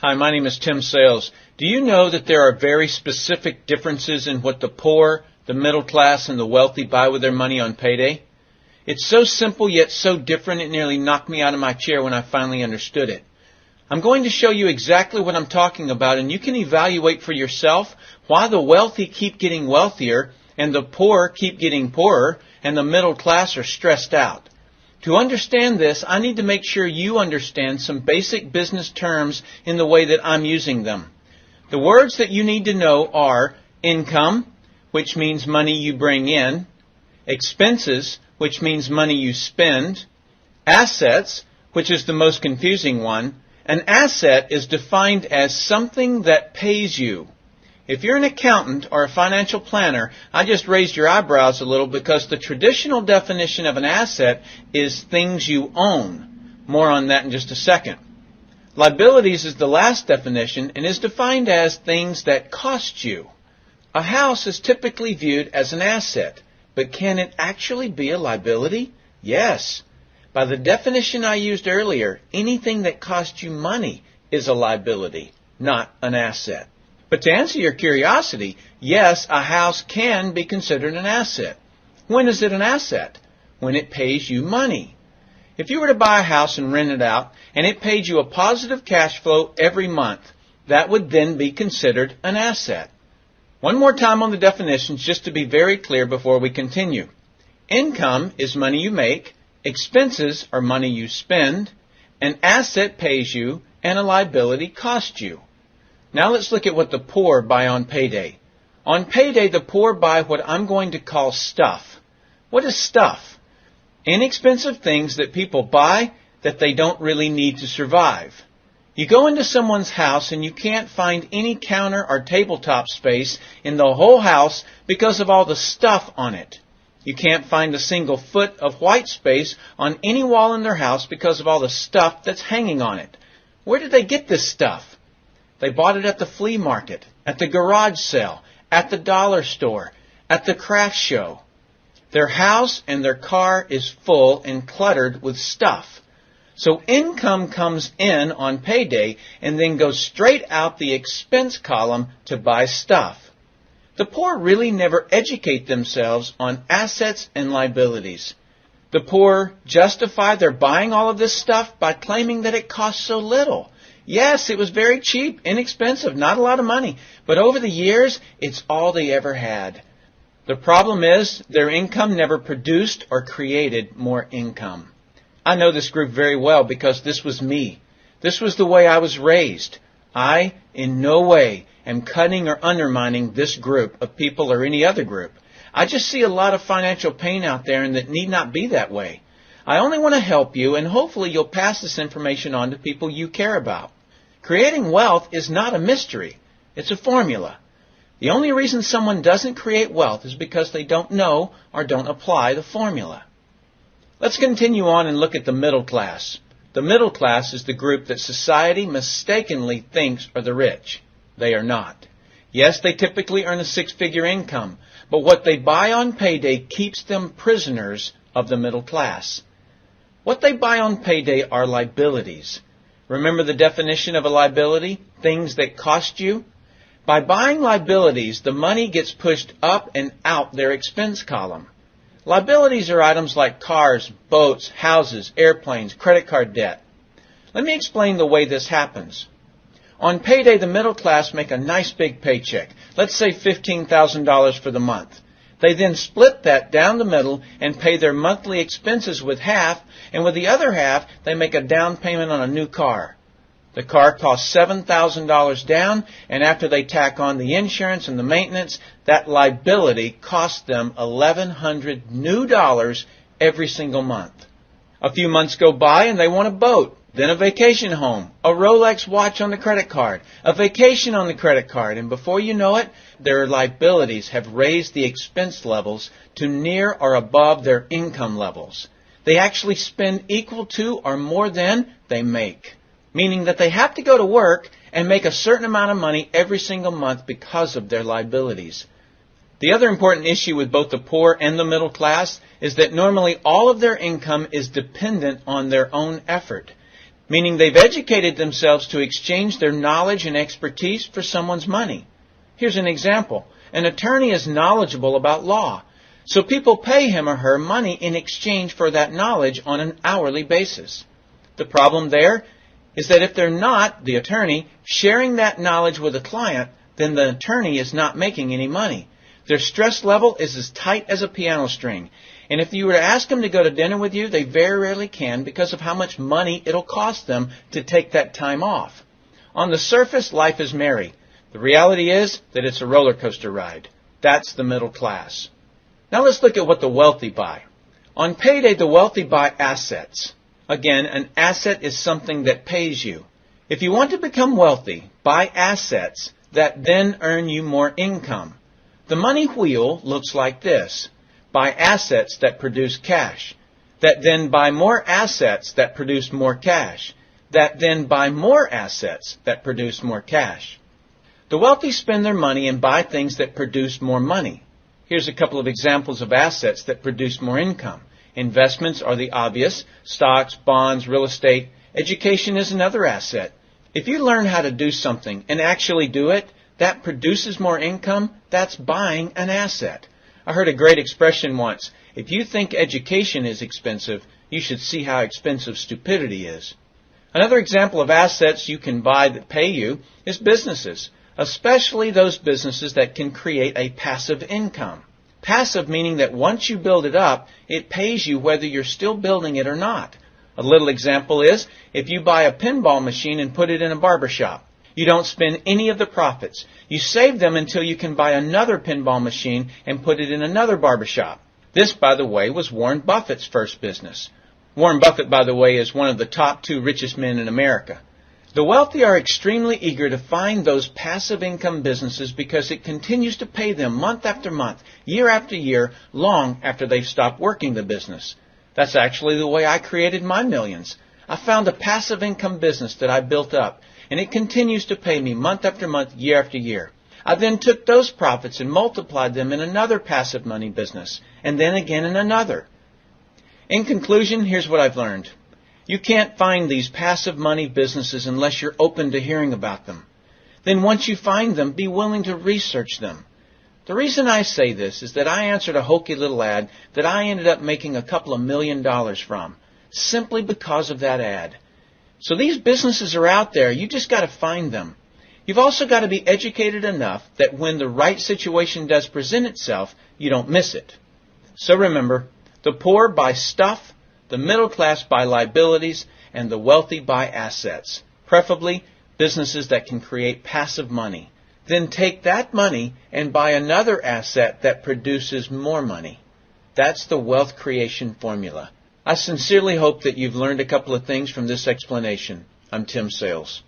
Hi, my name is Tim Sales. Do you know that there are very specific differences in what the poor, the middle class, and the wealthy buy with their money on payday? It's so simple yet so different it nearly knocked me out of my chair when I finally understood it. I'm going to show you exactly what I'm talking about, and you can evaluate for yourself why the wealthy keep getting wealthier and the poor keep getting poorer and the middle class are stressed out. To understand this, I need to make sure you understand some basic business terms in the way that I'm using them. The words that you need to know are income, which means money you bring in, expenses, which means money you spend, assets, which is the most confusing one. An asset is defined as something that pays you. If you're an accountant or a financial planner, I just raised your eyebrows a little because the traditional definition of an asset is things you own. More on that in just a second. Liabilities is the last definition and is defined as things that cost you. A house is typically viewed as an asset, but can it actually be a liability? Yes. By the definition I used earlier, anything that costs you money is a liability, not an asset. But to answer your curiosity, yes, a house can be considered an asset. When is it an asset? When it pays you money. If you were to buy a house and rent it out, and it paid you a positive cash flow every month, that would then be considered an asset. One more time on the definitions just to be very clear before we continue. Income is money you make, expenses are money you spend, an asset pays you, and a liability costs you. Now let's look at what the poor buy on payday. On payday, the poor buy what I'm going to call stuff. What is stuff? Inexpensive things that people buy that they don't really need to survive. You go into someone's house and you can't find any counter or tabletop space in the whole house because of all the stuff on it. You can't find a single foot of white space on any wall in their house because of all the stuff that's hanging on it. Where did they get this stuff? They bought it at the flea market, at the garage sale, at the dollar store, at the craft show. Their house and their car is full and cluttered with stuff. So income comes in on payday and then goes straight out the expense column to buy stuff. The poor really never educate themselves on assets and liabilities. The poor justify their buying all of this stuff by claiming that it costs so little. Yes, it was very cheap, inexpensive, not a lot of money, but over the years, it's all they ever had. The problem is their income never produced or created more income. I know this group very well because this was me. This was the way I was raised. I, in no way, am cutting or undermining this group of people or any other group. I just see a lot of financial pain out there and that need not be that way. I only want to help you, and hopefully you'll pass this information on to people you care about. Creating wealth is not a mystery. It's a formula. The only reason someone doesn't create wealth is because they don't know or don't apply the formula. Let's continue on and look at the middle class. The middle class is the group that society mistakenly thinks are the rich. They are not. Yes, they typically earn a six-figure income, but what they buy on payday keeps them prisoners of the middle class. What they buy on payday are liabilities. Remember the definition of a liability? Things that cost you? By buying liabilities, the money gets pushed up and out their expense column. Liabilities are items like cars, boats, houses, airplanes, credit card debt. Let me explain the way this happens. On payday, the middle class make a nice big paycheck. Let's say $15,000 for the month. They then split that down the middle and pay their monthly expenses with half, and with the other half, they make a down payment on a new car. The car costs $7,000 down, and after they tack on the insurance and the maintenance, that liability costs them $1,100 new dollars every single month. A few months go by and they want a boat, then a vacation home, a Rolex watch on the credit card, a vacation on the credit card, and before you know it, their liabilities have raised the expense levels to near or above their income levels. They actually spend equal to or more than they make, meaning that they have to go to work and make a certain amount of money every single month because of their liabilities. The other important issue with both the poor and the middle class is that normally all of their income is dependent on their own effort. meaning they've educated themselves to exchange their knowledge and expertise for someone's money. Here's an example. An attorney is knowledgeable about law, so people pay him or her money in exchange for that knowledge on an hourly basis. The problem there is that if they're not, the attorney, sharing that knowledge with a client, then the attorney is not making any money. Their stress level is as tight as a piano string. And if you were to ask them to go to dinner with you, they very rarely can because of how much money it'll cost them to take that time off. On the surface, life is merry. The reality is that it's a roller coaster ride. That's the middle class. Now let's look at what the wealthy buy. On payday, the wealthy buy assets. Again, an asset is something that pays you. If you want to become wealthy, buy assets that then earn you more income. The money wheel looks like this. Buy assets that produce cash, that then buy more assets that produce more cash, that then buy more assets that produce more cash. The wealthy spend their money and buy things that produce more money. Here's a couple of examples of assets that produce more income. Investments are the obvious: stocks, bonds, real estate. Education is another asset. If you learn how to do something and actually do it, that produces more income. That's buying an asset. I heard a great expression once: if you think education is expensive, you should see how expensive stupidity is. Another example of assets you can buy that pay you is businesses, especially those businesses that can create a passive income. Passive meaning that once you build it up, it pays you whether you're still building it or not. A little example is if you buy a pinball machine and put it in a barber shop. You don't spend any of the profits. You save them until you can buy another pinball machine and put it in another barber shop. This, by the way, was Warren Buffett's first business. Warren Buffett, by the way, is one of the top 2 richest men in America. The wealthy are extremely eager to find those passive income businesses because it continues to pay them month after month, year after year, long after they've stopped working the business. That's actually the way I created my millions. I found a passive income business that I built up, and it continues to pay me month after month, year after year. I then took those profits and multiplied them in another passive money business, and then again in another. In conclusion, here's what I've learned. You can't find these passive money businesses unless you're open to hearing about them. Then once you find them, be willing to research them. The reason I say this is that I answered a hokey little ad that I ended up making a couple of $1 million from, simply because of that ad. So these businesses are out there. You just got to find them. You've also got to be educated enough that when the right situation does present itself, you don't miss it. So remember, the poor buy stuff, the middle class buy liabilities, and the wealthy buy assets, preferably businesses that can create passive money. Then take that money and buy another asset that produces more money. That's the wealth creation formula. I sincerely hope that you've learned a couple of things from this explanation. I'm Tim Sales.